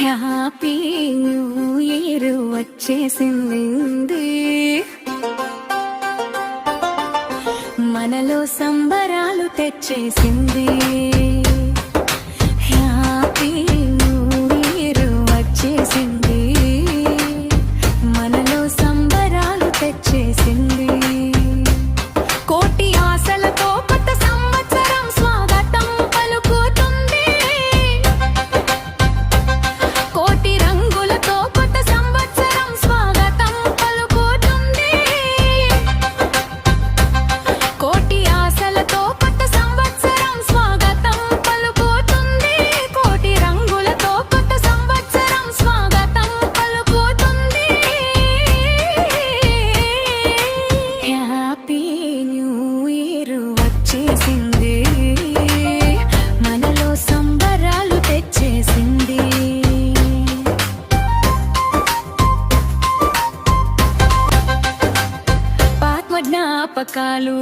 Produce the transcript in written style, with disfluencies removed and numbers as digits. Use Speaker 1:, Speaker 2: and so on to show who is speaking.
Speaker 1: Happy new year వచ్చేసింది, మనలో సంబరాలు తెచ్చేసింది. హ్యాపీ న్యూ ఇయర్ వచ్చేసింది, మనలో సంబరాలు తెచ్చేసింది. కోటి ఆశలతో కొత్త సంవత్సరం స్వాగతం పలుకుతుంది. కోటి రంగులతో కొత్త సంవత్సరం స్వాగతం పలుకుతుంది. కోటి ఆశలతో కొత్త సంవత్సరం స్వాగతం పలుకుతుంది. కోటి రంగులతో కొత్త సంవత్సరం స్వాగతం పలుకుతుంది. హ్యాపీ న్యూ ఇయర్ వచ్చేసింది, మనలో సంబరాలు తెచ్చేసింది. పాత జ్ఞాపకాలు